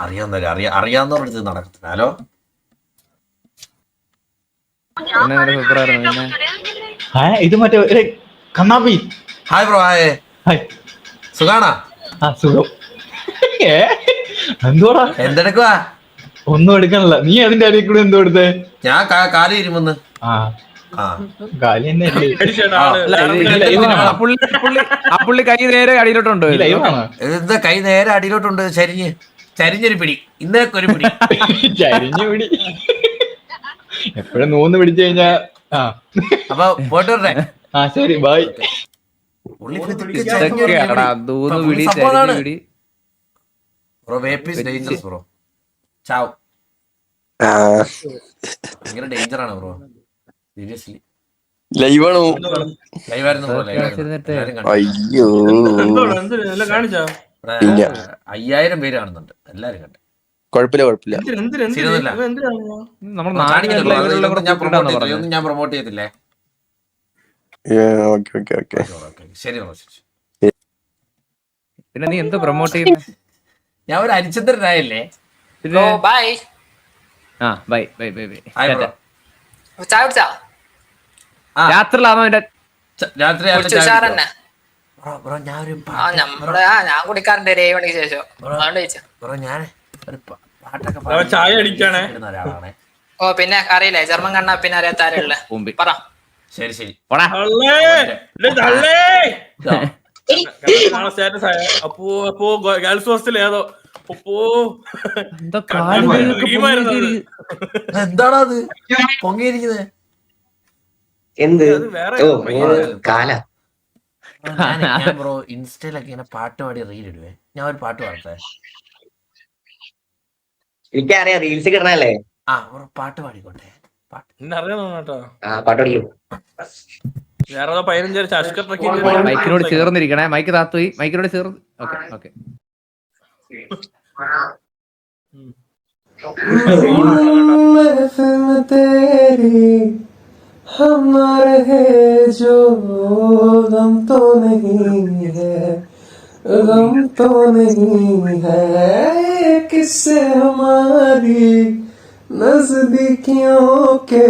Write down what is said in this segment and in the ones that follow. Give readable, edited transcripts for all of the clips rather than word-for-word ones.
അറിയാവുന്നവരുടെ നടക്കത്തില്ല. ഹലോ ഇത് മറ്റേ കണ്ണാപ്പി. Hi bro. ഹായ്. സുഖാണോ? സുഖം. എന്തോടാ എന്തെടുക്കുവാ? ഒന്നും എടുക്കണല്ല. നീ അതിന്റെ അടിയിൽ കൂടെ എന്തോ എടുത്തേ? ഞാൻ കാലി ഇരുമെന്ന്. കാലി തന്നെ പുള്ളി കൈ നേരെ അടിയിലോട്ടുണ്ട്. എന്താ കൈ നേരെ അടിയിലോട്ടുണ്ട്. ചരിഞ്ഞൊരു പിടി. ഇന്നേക്ക് ഒരു പിടി. ചരിഞ്ഞ പിടി. എപ്പോഴും നൂന്ന് പിടിച്ചു കഴിഞ്ഞാ. അപ്പൊ പോയിട്ട് വരട്ടെ. ശരി, ബൈ. ഭയങ്കര ഡേഞ്ചർ ആണ് ബ്രോ. സീരിയസ്ലി ലൈവാണോ? ലൈവായിരുന്നു ബ്രോ. അയ്യോ, 5000 പേര് കാണുന്നുണ്ട്. എല്ലാരും കണ്ടു. കുഴപ്പമില്ല. ഞാൻ പ്രൊമോട്ട് ചെയ്തില്ലേ. ശരി ബ്രോ. പിന്നെ നീ എന്ത് പ്രൊമോട്ട് ചെയ്യുന്നത്? ഞാൻ ഒരു അരിച്ചന്ദ്രനായല്ലേ. രാത്രിയിലാണോ എന്റെ ഞാൻ കുടിക്കാറുണ്ട് 7 മണിക്ക് ശേഷം. ചായ അടിക്കാണ് ഒരാളാണ്. ഓ പിന്നെ അറിയില്ലേ, ജർമ്മൻ കണ്ണാ പിന്നെ അറിയാത്ത ആരുള്ള പറ. ശരി ശരി. ഗേൾസ് ഹോസ്റ്റൽ ഏതോ എന്താണത് പൊങ്ങിയിരിക്കുന്നത്? എന്ത് ഞാൻ ബ്രോ ഇൻസ്റ്റയിലൊക്കെ ഇങ്ങനെ പാട്ട് പാടി റീൽ ഇടുവേ. ഞാൻ ഒരു പാട്ട് പാടട്ടെ? എനിക്കറിയാം, റീൽസ് കിട്ടണല്ലേ. പാട്ട് പാടിക്കോട്ടെ. മൈക്കിനോട് ചേർന്നിരിക്കണേ. മൈക്ക് താത്തുപോയി. മൈക്കിനോട് ചേർന്ന്. ഓക്കെ. हमारे है जो गम तो नहीं है किससे हमारी नजदीकियों के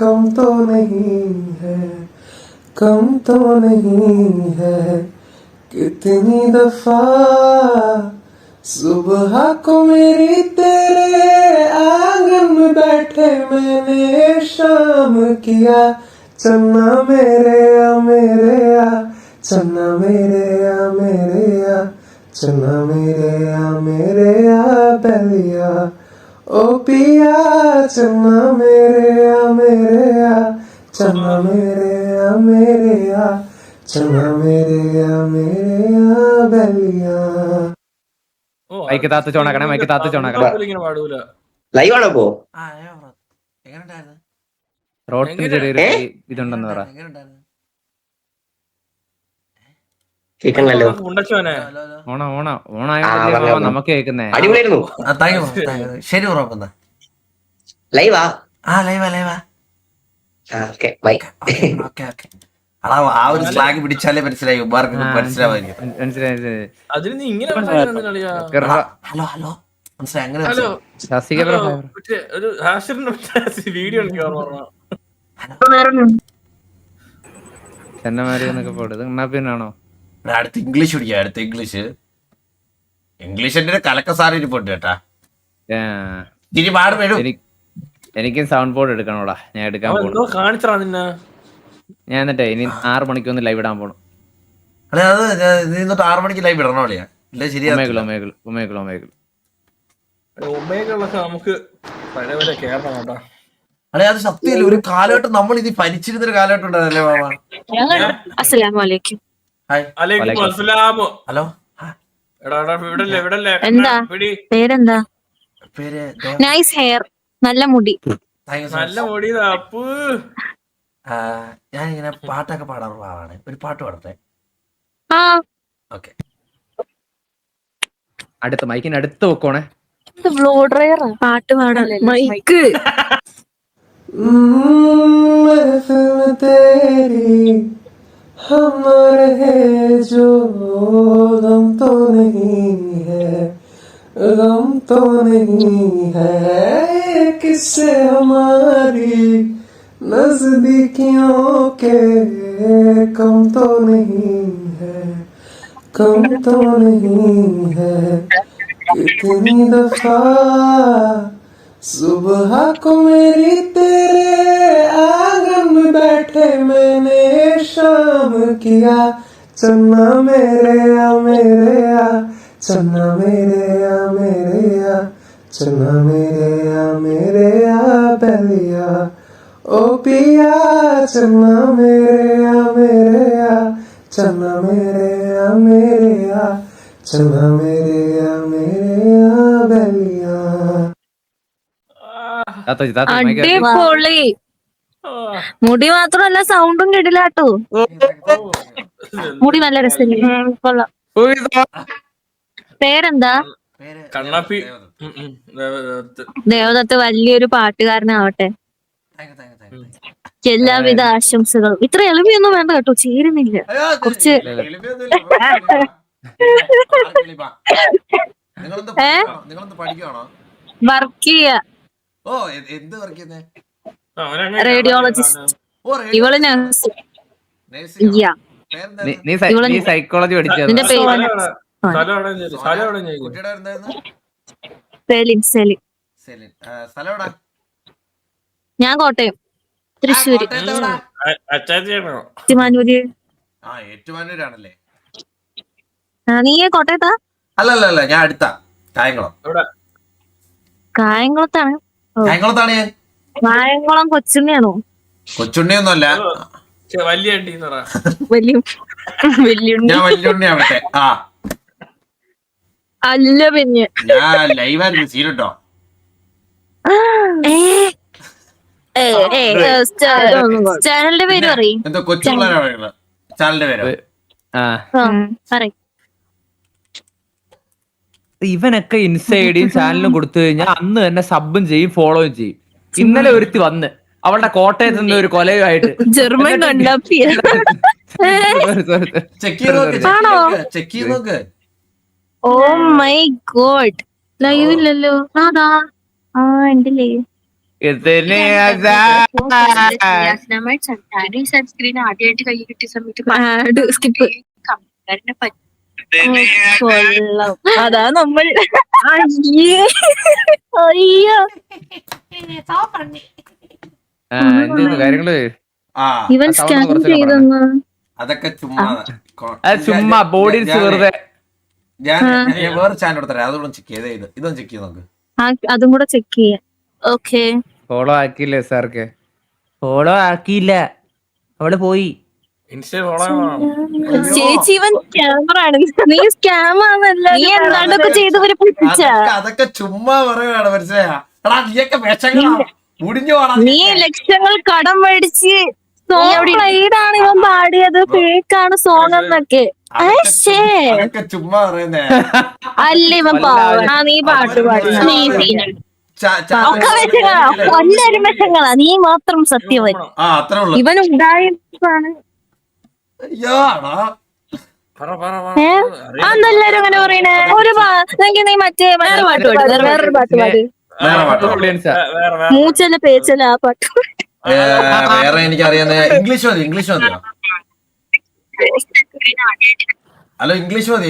कम तो नहीं है कितनी दफा सुबह को मेरी तेरे आंगन में बैठे मैंने शाम किया चन्ना मेरे आ चन्ना मेरे आ चन्ना मेरे आ बलिया ओ पिया चन्ना मेरे आ चन्ना मेरे आ चन्ना मेरे आ बलिया. മൈക്ക് താത്ത് ചോണാക്കണേ. ലൈവാണോ പോ? റോട്ടിന് ചെറിയൊരു ഇതുണ്ടെന്ന് പറ. കേൾക്കണല്ലോ. ഓണായോ നമുക്ക് കേൾക്കുന്നേ. അടിപൊളിയായിരുന്നു. ശരി ബ്രോ. ലൈവാ? ലൈവാ. ബൈ. ആ ഒരു സ്ലാഗ് പിടിച്ചാലേ മനസ്സിലായി. മനസ്സിലാവായിരിക്കും. അതിന് നീ ഇങ്ങനെ ഹലോ ഹലോ മനസ്സിലായി. അങ്ങനെ വീഡിയോ ചെന്നമാരി എന്നൊക്കെ പോട്ടെന്നാണോ? അടുത്ത് ഇംഗ്ലീഷ് പിടിക്കാം. അടുത്ത ഇംഗ്ലീഷിന്റെ കലക്ക സാറി ഇരിപ്പുണ്ട് കേട്ടാ. എനിക്കും സൗണ്ട് ബോർഡ് എടുക്കണോടാ. ഞാൻ എടുക്കാൻ പോണു. കാണിച്ചാ നിന്നെ. ഞാൻ എന്നിട്ടേ ഇനി 6 മണിക്കൊന്ന് ലൈവ് ഇടാൻ പോണം. 6 മണിക്ക് ലൈവ് ഇടണോ? ഇല്ല ശരിയാ. നമുക്ക് അത് സത്യമില്ല. ഒരു കാലഘട്ടം നമ്മൾ ഇത് ഭരിച്ചിരുന്നൊരു കാലഘട്ടം ഉണ്ടായിരുന്നല്ലേ മാമ? ഹലോ. പേരെന്താ? Nice hair. നല്ല മുടി. ഞാനിങ്ങനെ പാട്ടൊക്കെ പാടാറുള്ള ആളാണ്. ഒരു പാട്ട് പാടട്ടെ? ഓക്കെ. അടുത്ത മൈക്കിന് അടുത്ത് വെക്കോണേ. പാട്ട് പാടല്ലേ മൈക്ക്. हमारे है जो गम तो नहीं है गम तो नहीं है किससे हमारी नजदीकियों के, कम तो नहीं है, कम तो नहीं है। कितनी दफा सुबह को मेरी तेरे आंगन में बैठे मैंने शाम किया, चन्ना मेरे आ मेरे आ, चन्ना मेरे आ मेरे आ, चन्ना मेरे आ मेरे आ बलिया, ओ पिया चन्ना मेरे आ मेरे आ, चन्ना मेरे आ मेरे आ, चन्ना मेरे आ मेरे आ बलिया। അടിപൊളി. മുടി മാത്രമല്ല സൗണ്ടും കേട്ടില്ല കേട്ടോ. മുടി നല്ല രസമില്ലേ? കൊള്ളാം. പേരെന്താ? കണ്ണാപ്പി ദേവദത്ത് വലിയൊരു പാട്ടുകാരനാവട്ടെ. എല്ലാവിധ ആശംസകളും. ഇത്ര എളിമയൊന്നും വേണ്ട കേട്ടോ, ചേരുന്നില്ല കുറച്ച്. വർക്ക് ചെയ്യാ, റേഡിയോളജിസ്റ്റ്. ഇവള് നഴ്സ്. നീ സൈക്കോളജി പഠിച്ചത്? നിന്റെ പേര് സെലിൻ. സെലിൻ. ഞാൻ കോട്ടയം, തൃശ്ശൂര്, ഏറ്റുമാനൂര്. നീ കോട്ടയത്താ? അല്ലല്ല, ഞാൻ അടുത്ത കായംകുളം. കായംകുളത്താണ്. കായംകുളത്താണ് ഞാൻ. കായംകുളം കൊച്ചുണ്ണിയാണോ? കൊച്ചുണ്ണിയൊന്നുമല്ല, വലിയ ഞാൻ വല്യുണ്ണി ആവട്ടെ. ആ അല്ല, പിന്നെ ഞാൻ ലൈവായിരുന്നു സീരിട്ടോ. ചാനലിന്റെ പേര് പറയും. എന്തോ കൊച്ചുപിള്ളേരാണ് ചാനലിന്റെ പേരോ? പറയും. ഇവനൊക്കെ ഇൻസ്റ്റൈഡിയും ചാനലും കൊടുത്തു കഴിഞ്ഞാൽ അന്ന് തന്നെ സബും ചെയ്യും ഫോളോയും ചെയ്യും. ഇന്നലെ ഒരുത്തി വന്ന് അവളുടെ കോട്ടയത്ത് നിന്ന് ഒരു കൊലയുമായിട്ട് ജർമ്മൻ കണ്ണാപ്പിയ. ചെക്ക് ചെയ്ത് നോക്ക്. ഓ മൈ ഗോഡ്, ലൈവ് ഇല്ലല്ലോ. അതാ ഉണ്ടല്ലേ. സൺസ്ക്രീൻ ആദ്യമായിട്ട് കൈ കിട്ടിയ സമയത്ത് അതാ നമ്മൾ. കാര്യങ്ങള് ഇവൻ സ്കാൻ ചെയ്തെന്ന്. അതൊക്കെ ചുമ്മാ ചുമ്മാ ബോഡീസ് വെറുതെ. ഞാൻ വേറെ ചാനൽ എടുത്തരാം, അതുകൊണ്ട് ചെക്ക് ചെയ്ത് ഇതൊന്നും ചെക്ക് ചെയ്ത് നോക്ക്. അതും കൂടെ ചെക്ക് ചെയ്യാം. ഓക്കെ. ഫോളോ ആക്കിയില്ലേ സാർക്ക്? ഫോളോ ആക്കിയില്ല, അവള് പോയി. ചേച്ചി ഇവൻ ക്യാമറ. നീ സ്കാം ആണല്ല, നീ എന്താണ്ടൊക്കെ ചെയ്തവരെ പിടിച്ച. അതൊക്കെ ചുമ്മാ പറയുകയാണ്, മനസ്സിലായാ? നീ ലക്ഷങ്ങൾ കടം മേടിച്ച് സോങ്ങാണ് ഇവൻ പാടിയത്, ഫേക്കാണ് സോങ് എന്നൊക്കെ. ചുമ്മാ പറയുന്നേ അല്ല, ഇവൻ പാടാ. നീ പാട്ട് പാടി, നീ സീനുണ്ട് ഒക്കെ വെച്ചങ്ങളാ, കൊല്ലരും വെച്ചങ്ങളാ. നീ മാത്രം സത്യവൻ. ഇവൻ ഉണ്ടായിപ്പാണ്. അതെല്ലാരും അങ്ങനെ പറയണേ. ഒരു നീ മറ്റേ വേറെ പാട്ട് പാട്, വേറൊരു പാട്ട് പാട്. മൂച്ചല പേച്ചല ആ പാട്ട്. വേറെ എനിക്കറിയാവുന്ന ഇംഗ്ലീഷ് മതി. ഇംഗ്ലീഷ് മതിയോ? ഹലോ, ഇംഗ്ലീഷ് മതി.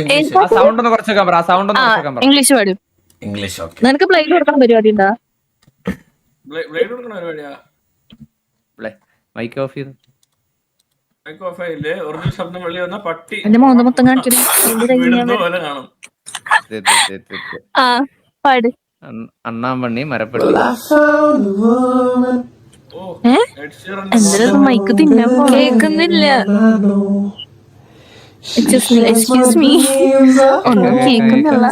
ഇംഗ്ലീഷ് പാടും. English okay. നിനക്ക് പ്ലേറ്റ് കൊടുക്കാൻ പരിപാടി ഉണ്ടാ? മൈക്ക് ഓഫ് ചെയ്തു. എന്റെ മോന്ത മൊത്തം കാണിക്കുന്നു. ആ പാട്. അണ്ണാമ്പണ്ണി മരപ്പെട്ടി. എന്തായാലും മൈക്ക് തിന്നാൻ കേക്കുന്നില്ല. എക്സ്ക്യൂസ് മീ, ഒന്നും കേക്കുന്നില്ല.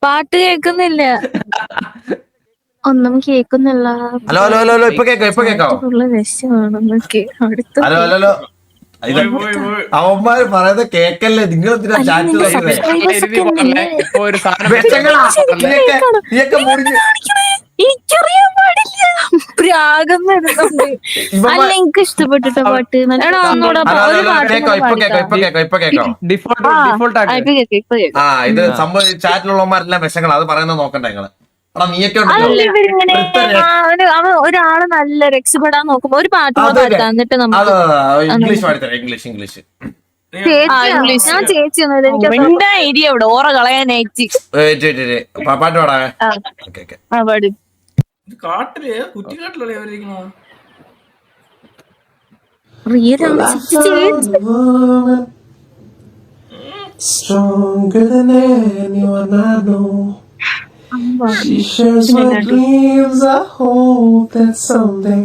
പാട്ട് കേക്കുന്നില്ല, ഒന്നും കേക്കുന്നില്ല. ഹലോ ഹലോ ഹലോ, ഇപ്പൊ കേക്കാം, ഇപ്പൊ കേക്കാവോ? രസമാണെന്നൊക്കെ അടുത്ത. ഹലോ ഹലോ ഹലോ, അവന്മാര് പറയുന്നത് കേക്കല്ലേ? നിങ്ങൾ എന്തിനാ ചാറ്റ് എനിക്കറിയാൻ പാടില്ല. പ്രാഗം അല്ല എനിക്ക് ഇഷ്ടപ്പെട്ടിട്ട പാട്ട് എടാ ഒന്നൂടെ ഒരു പാട്ട് ഡിഫോൾട്ട് ആ ഇത് സംഭവം ചാറ്റിലുള്ളവന്മാരെല്ലാം വിഷങ്ങൾ അത് പറയുന്നത് നോക്കണ്ട നിങ്ങള്. എടാ നീയൊക്കെ അല്ല ഇവരിങ്ങനെ അവൻ ഒരാള് നല്ല രക്ഷപ്പെടാൻ നോക്കുമ്പോ ഒരു പാട്ട് പാടാം എന്നിട്ട് നമുക്ക് ഇംഗ്ലീഷ് പാടിത്തരാം. ഇംഗ്ലീഷ് ഞാൻ ചേച്ചി ഒന്നും ഏരിയ ഇവിടെ ഓറ കളയാനായിട്ട് പാട്ട് പാടാ. പാടും ഇത് കാട്ടില് കുറ്റിക്കാട്ടിലല്ലേ അവരിയ്ക്കണോ? Stronger than anyone I know. She shares my dreams. I hope that someday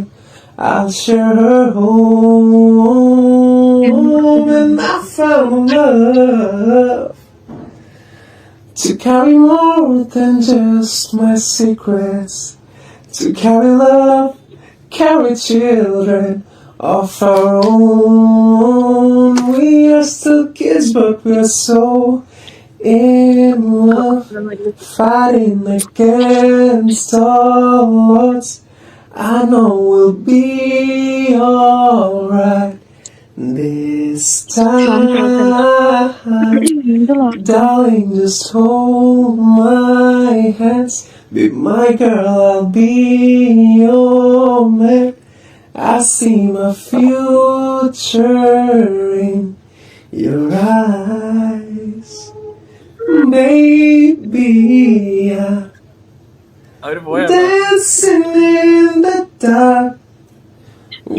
I'll share her home. And I found love to carry more than just my secrets. To carry love, carry children of our own. We are still kids, but we're so in love, fighting against all odds. I know we'll be alright this time. Darling, just hold my hands. Be my girl, I'll be your man. I see my future in your eyes, baby. അവര് പോയാ Dancing in the dark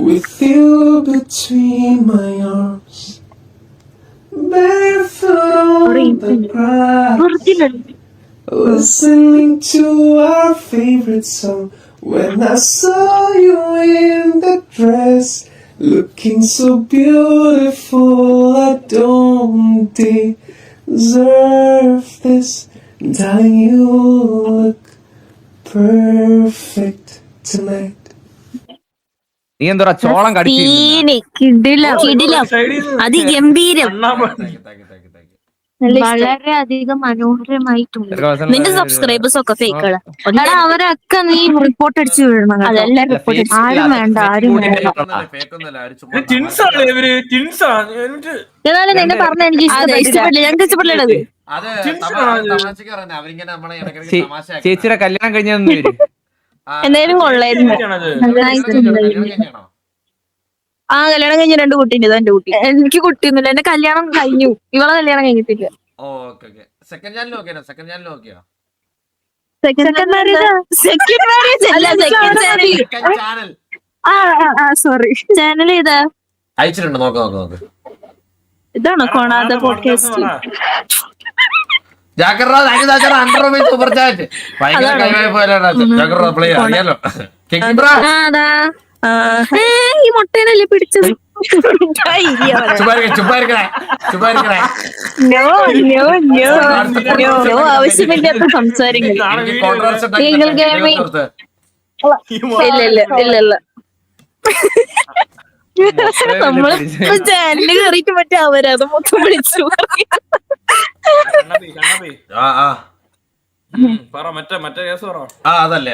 with you between my arms, barefoot on the grass, listening to our favorite song. When I saw you in the dress, looking so beautiful, I don't deserve this. Darling, you look perfect tonight. നീ എന്താ ചോളം കിടിലം അതിഗംഭീരം വളരെ അധികം മനോഹരമായിട്ടുണ്ട്. നിന്റെ subscribers ഒക്കെ ഫേക്കുകളാ. അവരൊക്കെ നീ റിപ്പോർട്ട് അടിച്ചു വിടണം. അതെല്ലാം റിപ്പോർട്ട് ആരും വേണ്ട ആരും വേണ്ട. ടിൻസാണ് ഇവര് ടിൻസാ. എന്നിട്ട് ഏതായാലും നിന്നെ പറഞ്ഞ എനിക്ക് ഇഷ്ടപ്പെട്ടില്ല. ഞങ്ങൾക്ക് ഇഷ്ടപ്പെട്ടില്ലത്. ചേച്ചിയുടെ കല്യാണം കഴിഞ്ഞതെന്ന് വരും. എന്തായാലും കൊള്ളായിരുന്നു. ആ കല്യാണം കഴിഞ്ഞ 2 കുട്ടിയുണ്ട്. ഇതാ എന്റെ കുട്ടി. എനിക്ക് കുട്ടിയൊന്നുമില്ല. എന്റെ കല്യാണം കഴിഞ്ഞു. ഇവളെ കല്യാണം കഴിഞ്ഞിട്ടില്ല. സെക്കൻഡ് ചാനൽ നോക്കിയോ? സെക്കൻഡ് മാരേജ് അല്ല സെക്കൻഡ് ചാനൽ. സോറി ചാനൽ ഏതാ അയച്ചിട്ടുണ്ട്. നോക്ക് ഇതാണോ കോണാത പോഡ്കാസ്റ്റ്? സൂപ്പർ ചാറ്റ് ഭയങ്കര കഴിവായി പോയാലോ. ഈ മുട്ടേനല്ലേ പിടിച്ചത്? ആവശ്യമില്ലാത്ത സംസാരങ്ങൾ. ഇല്ല നമ്മള് ചാനല് കയറിയിട്ട് മറ്റേ അവരത് മൊത്തം വിളിച്ചു. മറ്റേ കേസ് പറ. അതല്ലേ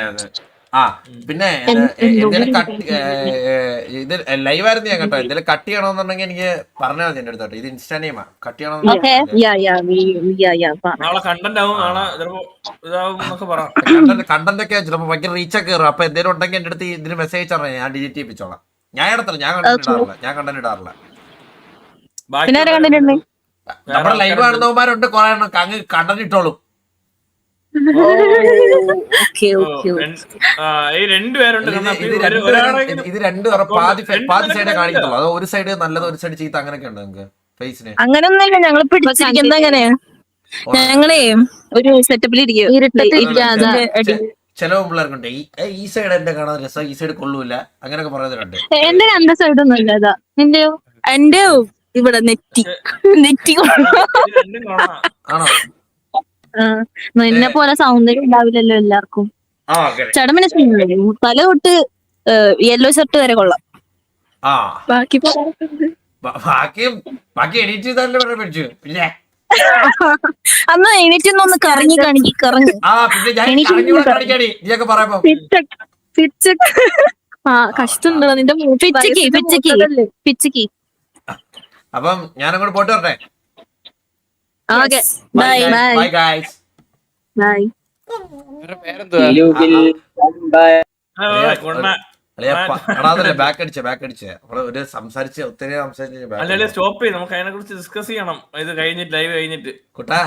പിന്നെ എന്തേലും ഇത് ലൈവായിരുന്നു ഞാൻ കേട്ടോ. എന്തെങ്കിലും കട്ട് ചെയ്യണമെന്നുണ്ടെങ്കിൽ എനിക്ക് പറഞ്ഞാൽ മതി എന്റെ അടുത്തോട്ട്. ഇത് ഇൻസ്റ്റാ നെയിമാ. കട്ട് കണ്ടന്റ് ഒക്കെ ചിലപ്പോ ഭയങ്കര റീച്ചൊക്കെ കയറും. അപ്പൊ എന്തെങ്കിലും ഉണ്ടെങ്കിൽ എന്റെ അടുത്ത് ഇതിന് മെസ്സേജ് പറഞ്ഞാൽ ഞാൻ ഡിലീറ്റ് ചെയ്യിപ്പിച്ചോളാം. ഞാൻ ഇടത്തില്ല. ഞാൻ കണ്ടന്റ് ഇടാറില്ല. നമ്മുടെ ലൈവ് കാണുന്നവന്മാരുണ്ട് കുറെ എണ്ണം. അങ്ങ് കണ്ടന്റ് ഇട്ടോളും. ഇത് രണ്ടുപേരും പാതി സൈഡേ കാണിക്കത്തുള്ളൂ. അത് ഒരു സൈഡ് നല്ലത് ഒരു സൈഡ് ചീത്ത അങ്ങനെയൊക്കെ ഉണ്ട് നിങ്ങൾക്ക് ഫേസിന്. അങ്ങനൊന്നുമില്ല. ഞങ്ങൾ പിടിച്ചിരിക്കുന്നത് എങ്ങനെയാ? ഞങ്ങളെ ഒരു സെറ്റപ്പിലിരിക്കും. ചില പിള്ളേർക്കുണ്ട് ഈ സൈഡ് എന്റെ കാണാൻ രസം, ഈ സൈഡ് കൊള്ളൂല, അങ്ങനെയൊക്കെ പറയുന്നുണ്ട്. എന്റെ 2 സൈഡൊന്നും ഇല്ല. അതാ എന്റെയോ എന്റെ ഇവിടെ നെറ്റി ആണോ? നിന്നെ പോലെ സൗന്ദര്യം ഉണ്ടാവില്ലല്ലോ എല്ലാവർക്കും. ചടമിനെ തല തൊട്ട് യെല്ലോ ഷർട്ട് വരെ കൊള്ളാം. ബാക്കി എഡിറ്റ് ചെയ്താലേ പഠിച്ചു. പിന്നെ അന്ന് എണീറ്റൊന്ന് കറങ്ങി കഷ്ടണ്ടോ നിന്റെ പിച്ചക്ക്. അപ്പം ഞാനങ്ങോട്ട് പോയിട്ട് വരട്ടെ. Okay bye bye guys. Bye. അതല്ലേ ബാക്ക് അടിച്ചേ നമ്മള് ഒരു സംസാരിച്ച് ഒത്തിരി അല്ലെ സ്റ്റോപ്പ് ചെയ്യും. നമുക്ക് അതിനെ കുറിച്ച് ഡിസ്കസ് ചെയ്യണം ഇത് കഴിഞ്ഞിട്ട്, ലൈവ് കഴിഞ്ഞിട്ട്. കുട്ടാ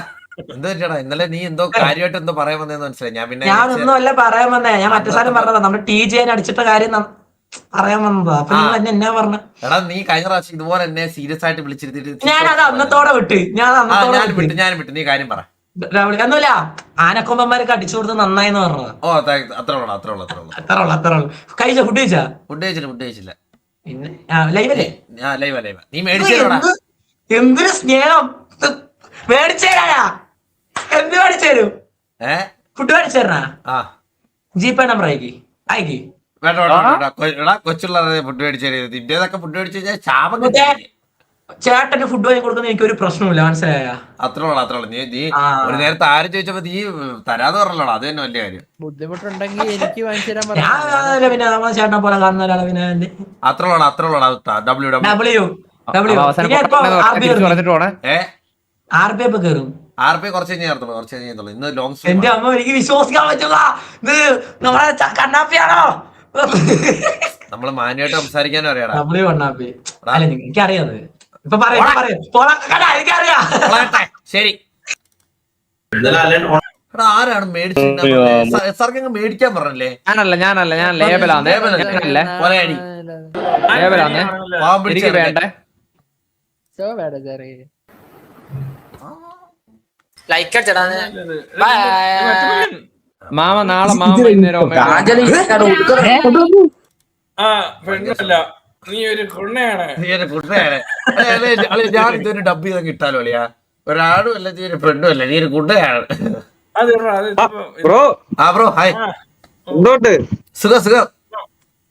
എന്താ പറ്റിയാടാ? ഇന്നലെ നീ എന്തോ കാര്യമായിട്ട് എന്തോ പറയാൻ വന്നതെന്ന് മനസ്സിലായി. ഞാൻ പിന്നെ ഞാനൊന്നും അല്ല പറയാൻ വന്നേ, ഞാൻ മറ്റേ സാധനം പറഞ്ഞതാ, നമ്മുടെ TJ അടിച്ചിട്ട കാര്യം പറയാൻ വന്നതാ. അപ്പൊ നിങ്ങൾ എന്നെ എന്നാ പറഞ്ഞ? എടാ നീ കഴിഞ്ഞ പ്രാവശ്യം ഇതുപോലെ എന്നെ സീരിയസ് ആയിട്ട് വിളിച്ചിരുത്തിട്ട് ഞാനത് അന്നത്തോടെ വിട്ട്. ഞാൻ വിട്ട്. നീ കാര്യം പറ. ഒന്നുമില്ല, ആനക്കൊമ്പന്മാരൊക്കെ അടിച്ചു കൊടുത്ത് നന്നായിന്ന് പറഞ്ഞതാ. ഓ അത്രേ ഉള്ളു. കഴിച്ച ഫുഡ് കഴിച്ചാ? ഫുഡ് കഴിച്ചില്ല. പിന്നെ ലൈവല്ലേ? ലൈവാ. നീ മേടിച്ചേരാ? എന്തൊരു സ്നേഹം. മേടിച്ചേരാ? എന്ത് മേടിച്ചേരും? ഫുഡ് മേടിച്ചേരാ? GPay number അയക്കി. വേണ്ട കൊച്ചുള്ള ഫുഡ് മേടിച്ചേരും. നിന്റേതൊക്കെ ഫുഡ് മേടിച്ചു കഴിഞ്ഞാൽ ശാപം. ചേട്ടന് ഫുഡ് വാങ്ങി കൊടുക്കുന്ന എനിക്കൊരു പ്രശ്നമില്ല, മനസ്സിലായ? അത്രേ ഉള്ളു. നീ ഒരു നേരത്തെ ആരും ചോദിച്ചപ്പോ നീ തരാതെ പറഞ്ഞല്ലോ, അത് തന്നെ വലിയ കാര്യം. ബുദ്ധിമുട്ടുണ്ടെങ്കിൽ എനിക്ക് വാങ്ങിച്ചു തരാൻ പിന്നെ നമ്മളെ ചേട്ടനെ പോലെ കാണുന്ന ഒരാളെ പിന്നെ അത്രേ ഉള്ളു. RP കുറച്ച് കഴിഞ്ഞുള്ളൂ. ഇന്ന് ലോങ് സ്ട്രീം. എന്റെ അമ്മ, എനിക്ക് വിശ്വസിക്കാൻ പറ്റില്ല, ഇത് നമ്മളെ കണ്ണാപ്പിയാണോ? നമ്മള് മാന്യമായിട്ട് സംസാരിക്കാനും അറിയാടാ. എനിക്കറിയാത്. ഇപ്പൊ എനിക്കറിയാം. ശരി. ആരാണ് മേടിച്ചു മേടിക്കാൻ പറഞ്ഞല്ലേ? ഞാനല്ല ഞാൻ ലേബലാന്നേ. വേണ്ടേ ലൈക്ക് അടിച്ചടാ. മാമ നാളെ വൈകുന്നേരം പെണ്ണല്ല, നീ ഒരു കുണ്ണയാണ്. ഞാൻ ഇതൊരു ഡബ് ചെയ്ത് കിട്ടാലോ അളിയാ. ഒരാളും അല്ല, നീ ഒരു ഫ്രണ്ടും അല്ല, നീ ഒരു കുണ്ണയാണ്. Bro hi. സുഖം.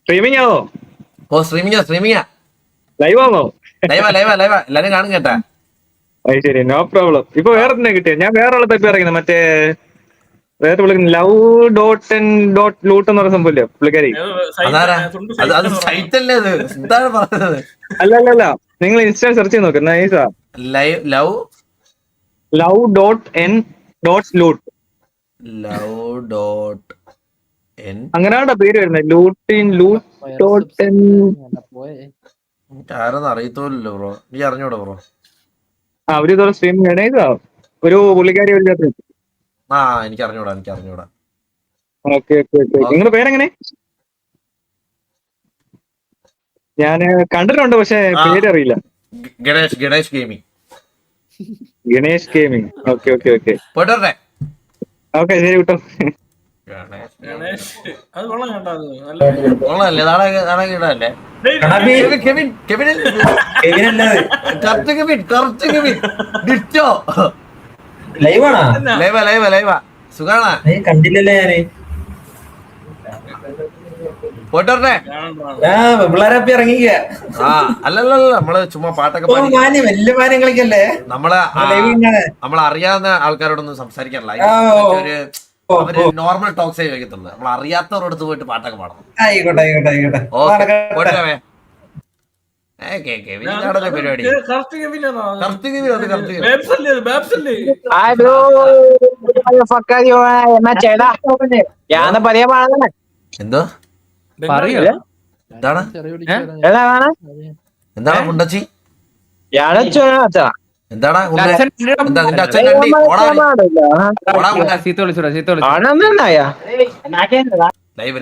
സ്ട്രീമിംഗ് ആണോ? ഓ സ്ട്രീമിംഗാ. ലൈവ് ആണോ? ലൈവാ. എല്ലാരും കാണും കേട്ടാ. ശരി, നോ പ്രോബ്ലം. ഇപ്പൊ വേറെ തന്നെ കിട്ടിയ, ഞാൻ വേറെ ആളെ തപ്പി ഇറങ്ങുന്നത്. മറ്റേ വേറെ വിളിക്കുന്ന love.n.loot എന്ന് പറയുന്ന സംഭവമില്ലേ പുള്ളിക്കാരി? എന്താണ് പറഞ്ഞത്? അല്ല, നിങ്ങൾ ഇൻസ്റ്റാ സെർച്ച് ചെയ്ത് നോക്ക്. നൈസാ. love.n.loot. അങ്ങനെയാണോ പേര് വരുന്നത്? ലൂട്ട്.n. ആരെന്ന് അറിയത്തോല്ലോ ബ്രോ. നീ അറിഞ്ഞൂടാ ബ്രോ? അവര് ഇതോടെ സ്ട്രീമിംഗ് ആണ്. ഇതാ ഒരു പുള്ളിക്കാരി വല്ലാത്ത. എനിക്ക് അറിഞ്ഞൂടാ. ഓക്കെ. നിങ്ങളുടെ പേരെങ്ങനെ? ഞാന് കണ്ടിട്ടുണ്ട്, പക്ഷെ പേരറിയില്ല. ഗണേഷ് ഗെയിമിംഗ്. ഓക്കെ. പോട്ടെ. ഓക്കെ ശരി വിട്ടോ. അത് കൊള്ളാം കേട്ടോ. സുഖാണോ? കണ്ടില്ലല്ലേ ഞാന്. പോട്ടെ. പിള്ളേരപ്പ ഇറങ്ങിക്ക. അല്ലല്ല, നമ്മള് ചുമ്മാ പാട്ടൊക്കെ വലിയ മാനം കളിക്കല്ലേ. നമ്മളറിയാവുന്ന ആൾക്കാരോടൊന്നും സംസാരിക്കാറില്ല. അവര് നോർമൽ ടോക്സേ ചോദിക്കത്തുള്ളൂ. നമ്മൾ അറിയാത്തവരോടത്ത് പോയിട്ട് പാട്ടൊക്കെ പാടണം. ആയിക്കോട്ടെ. പരിപാടി എന്തോ എന്താണ് മുണ്ടച്ചി? എന്താടാ നിന്റെ അച്ഛൻ കണ്ടി? ലൈവ്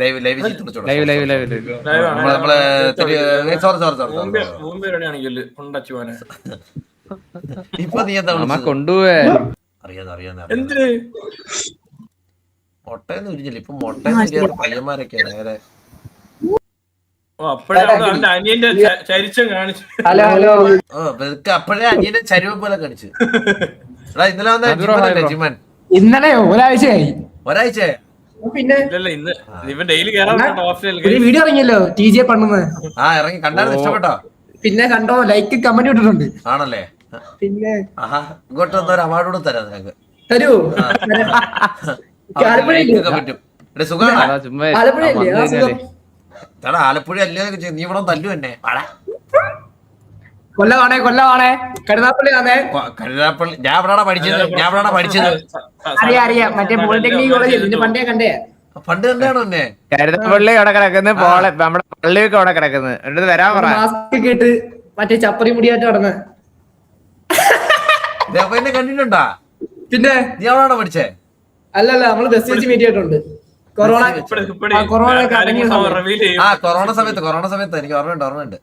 ഇപ്പൊ നീ എന്താ കൊണ്ടുപോവേ? അറിയാതെ മുട്ടയെന്ന് വിരിഞ്ഞില്ല. ഇപ്പൊ മുട്ടയെന്ന് പയ്യന്മാരൊക്കെയാണ് നേരെ. അപ്പോഴേ അനിയനെ ചരിവ് പോലെ കാണിച്ചു. ഇന്നലെ വന്ന ജിമാൻ. ഇന്നലെ ഒരാഴ്ചയായി. പിന്നെ ഇവൻ ഡെയിലി വീഡിയോ ഇറങ്ങിയല്ലോ TJ പണ്ണുന്നത്. ഇറങ്ങി കണ്ടായിരുന്നു. ഇഷ്ടപ്പെട്ടോ? പിന്നെ കണ്ടോ, ലൈക്ക് കമന്റ് ഇട്ടിട്ടുണ്ട്. ആണല്ലേ? പിന്നെ ഇങ്ങോട്ട് ഒരു അവാർഡ് കൂടെ തരാം നിനക്ക്. തരൂ. പറ്റും. സുഖമാണ്. അതാ ചുമ്മാ ആലപ്പുഴയല്ലേ? വന്നു ആ കഴിഞ്ഞാലേ. എടാ ആലപ്പുഴ അല്ലേ നീ ഇവിടെ തല്ലു തന്നെ വാടാ. കൊല്ലമാണേ കരുനാപ്പള്ളി ആണേ. കരുനാപ്പള്ളി ഞാൻ എവിടാണ് പഠിച്ചത് അറിയാം മറ്റേ പോളിടെക്നിക് കോളേജ് നിന്റെ പണ്ടേ കണ്ടേ. പണ്ട് തന്നെയാണോ എന്നെ? കരുനാഗപ്പള്ളി അവിടെ കിടക്കുന്നത്, നമ്മുടെ പള്ളിയൊക്കെ അവിടെ കിടക്കുന്നത്. എന്നിട്ട് വരാൻ പറ. മാസ്ക് ഒക്കെ ഇട്ട് മറ്റേ ചപ്പറി മുടിയായിട്ട് നടന്ന്. അപ്പൊ എന്നെ കണ്ടിട്ടുണ്ടാ? പിന്നെ നീ എവിടാണോ പഠിച്ചേ? അല്ലല്ല നമ്മള് ബസ് വെച്ച് മീറ്റ് ചെയ്തിട്ടുണ്ട്. കൊറോണ കൊറോണ സമയത്ത് എനിക്ക് ഓർമ്മയുണ്ട്.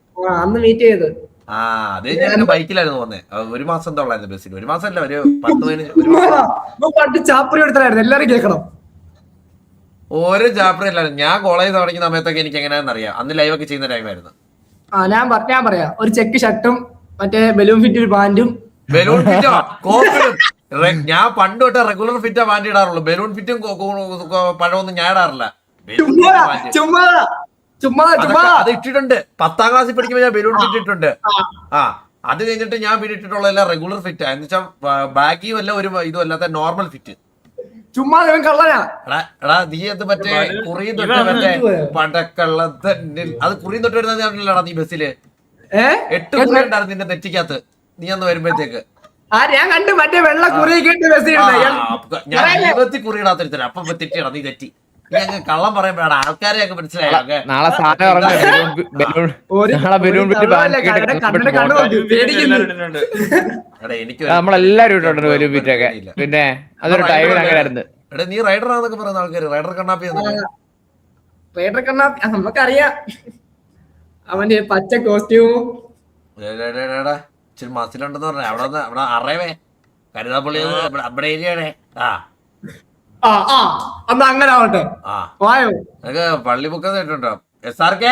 അന്ന് മീറ്റ് ചെയ്ത്. ആ അത് ഞാൻ ബൈക്കിലായിരുന്നു പോകുന്നത്. 1 മാസം എന്തോളായിരുന്നു ബസ്സിൽ. 1 മാസം അല്ല, ഒരു 10-15 പണ്ട് ചാപ്പറി എടുത്തതായിരുന്നു, എല്ലാരും കേൾക്കണം. ഒരു ചാപ്റ്റർ ഇല്ലായിരുന്നു. ഞാൻ കോളേജ് തുടങ്ങിയ സമയത്തൊക്കെ എനിക്ക് എങ്ങനെയാണെന്ന് അറിയാം. അന്ന് ലൈവ് ഒക്കെ ചെയ്യുന്ന ടൈമായിരുന്നു. ഞാൻ പറയാം, ഒരു ചെക്ക് ഷർട്ടും മറ്റേ ബലൂൺ ഫിറ്റ് ഒരു പാന്റും. ബലൂൺ ഫിറ്റോ കോപ്പിടും. ഞാൻ പണ്ട് തൊട്ട് റെഗുലർ ഫിറ്റാ പാന്റ് ഇടാറുള്ളൂ. ബലൂൺ ഫിറ്റും പഴമൊന്നും ഞാൻ ഇടാറില്ല. അത് ഇട്ടിട്ടുണ്ട്. 10ാം ക്ലാസ്സിൽ പഠിക്കുമ്പോൾ ഞാൻ ബലൂൺ ഫിറ്റ് ഇട്ടിട്ടുണ്ട്. അത് കഴിഞ്ഞിട്ട് ഞാൻ പിന്നെ ഇട്ടിട്ടുള്ള എല്ലാം റെഗുലർ ഫിറ്റാ. എന്ന് വെച്ചാൽ ബാഗിയും അല്ല, ഒരു ഇതും അല്ലാത്ത നോർമൽ ഫിറ്റ്. ചുമ്മാ കള്ളനാ. എടാ നീ അത് മറ്റേ കുറിയും തൊട്ട് മറ്റേ പടക്കള്ളത്ത് അത് കുറിയും തൊട്ട് വരുന്നതാണല്ലോടാ നീ ബസ്സില്. 8 കുറി ഉണ്ടായിരുന്നു നിന്റെ നെറ്റിക്കകത്ത് നീ അന്ന് വരുമ്പോഴത്തേക്ക്. ഞാൻ കണ്ടു മറ്റേ വെള്ള കുറിയൊക്കെ ഞാൻ ജീവിതത്തിൽ കുറി ഇടാത്തിരുത്തരാ. അപ്പൊ തെറ്റിയടാ, നീ തെറ്റി. നീ അങ്ങ് കള്ളം പറയുമ്പോഴാണ് ആൾക്കാരെ ഒക്കെ മനസ്സിലായോ? നാളെ സാധനം എനിക്ക് നമ്മളെല്ലാരും ഇട്ടിട്ടുണ്ട് ബലൂൺ ഫിറ്റൊക്കെ. പിന്നെ അതൊരു ടൈമിൽ അങ്ങനെയായിരുന്നു. എടാ നീ റൈഡർ ആണെന്നൊക്കെ പറയുന്ന ആൾക്കാര് റൈഡർ കണ്ണാപ്പി നമുക്കറിയാം. അവന്റെ പച്ച കോസ്റ്റ്യൂമും ഇച്ചിരി മസിലുണ്ടെന്ന് പറഞ്ഞ അവിടെ അറിയവേ കരുതാപ്പള്ളി നമ്മുടെ ഏരിയയാണേ. അന്ന് അങ്ങനെ ആവട്ടെ. നിനക്ക് പള്ളി ബുക്ക് കേട്ടിട്ടുണ്ടോ? SRK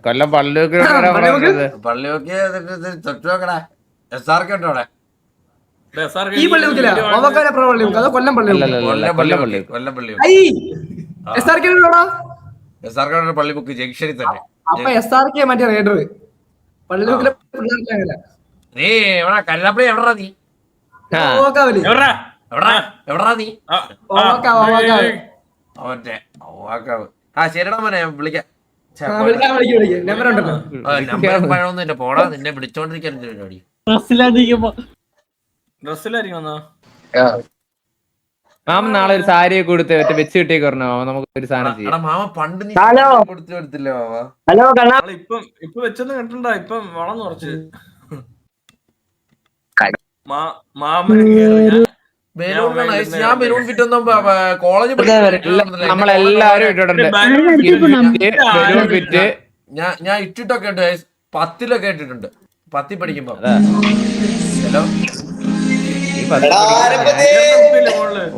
കൊല്ലം പള്ളിയൊക്കെ പള്ളിയൊക്കെ തൊട്ട് നോക്കടാ. SRK ഉണ്ടോ അവിടെ? ഈ പള്ളി നോക്കില്ല, അതോ കൊല്ലം പള്ളി? കൊല്ലം പള്ളി SRK പള്ളി ബുക്ക് ജംഗ്ഷനിൽ തന്നെ. അപ്പൊ SRK മറ്റേ റൈഡർ പള്ളി നോക്കില്ല. നീ എവിടെ കരുതാപ്പള്ളി? എവിടാ നീ? എവിടാ നീ? അവന്റെ ശരിടാ മോനെ വിളിക്കാം. പഴമൊന്നുമില്ല പോടാ. നിന്നെ വിളിച്ചോണ്ടിരിക്കാൻ പരിപാടി. മാമ നാളെ ഒരു സാരിയൊക്കെ കൊടുത്ത് വെച്ച് കിട്ടിയൊക്കെ പറഞ്ഞോ നമുക്ക് ഒരു സാധനം ചെയ്യാം. മാമ പണ്ട് നീ കൊടുത്തില്ല മാമ. ഇപ്പൊ വെച്ചൊന്നും കണ്ടിട്ടുണ്ടോ? ഇപ്പം വളർന്നു കുറച്ച്. മാമന് ഞാൻ ബലൂൺ ഫിറ്റ് ഒന്നും കോളേജ് നമ്മളെല്ലാരും ഇട്ടിട്ടുണ്ട് ബലൂൺ ഫിറ്റ്. ഞാൻ ഇട്ടിട്ടൊക്കെ ഉണ്ട്. 10ലൊക്കെ ഇട്ടിട്ടുണ്ട്. 10 പഠിക്കുമ്പോ. ഹലോ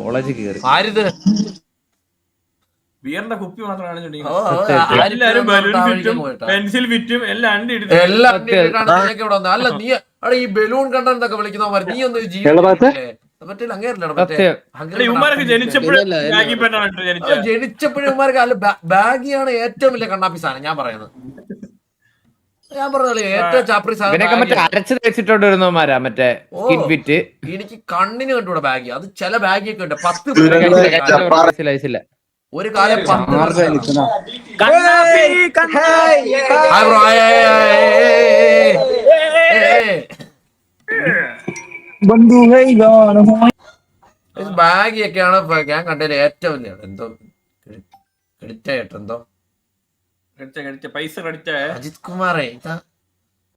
കോളേജ് കേറി ആരിത്? ബിയറിന്റെ കുപ്പി മാത്രമാണ് എല്ലാരും പെൻസിൽ ഫിറ്റും എല്ലാം അല്ല നീ അവിടെ ഈ ബലൂൺ കണ്ടെന്നൊക്കെ വിളിക്കുന്നവന്മാർ നീ ഒന്ന് ജീവിതത്തില്ലേ പറ്റില്ല. അങ്ങനെയല്ലടോ ജനിച്ചപ്പോഴും അല്ല ബാഗിയാണ് ഏറ്റവും വലിയ കണ്ണാപ്പി സാധനം. ഞാൻ പറയുന്നത് ഏറ്റവും ചാപ്രി സാധനം അരച്ച് തേച്ചിട്ടോണ്ട് വരുന്നവന്മാരാ മറ്റേ സ്കിൻ ഫിറ്റ്. എനിക്ക് കണ്ണിന് കണ്ടുകൂടെ ബാഗി. അത് ചില ബാഗിയൊക്കെ ഉണ്ട് 10 ഒരു കാലം 10 ബാഗിയൊക്കെയാണ് ഞാൻ കണ്ടതിൽ ഏറ്റവും വലിയ. എന്തോ എന്തോ പൈസ അജിത് കുമാറേ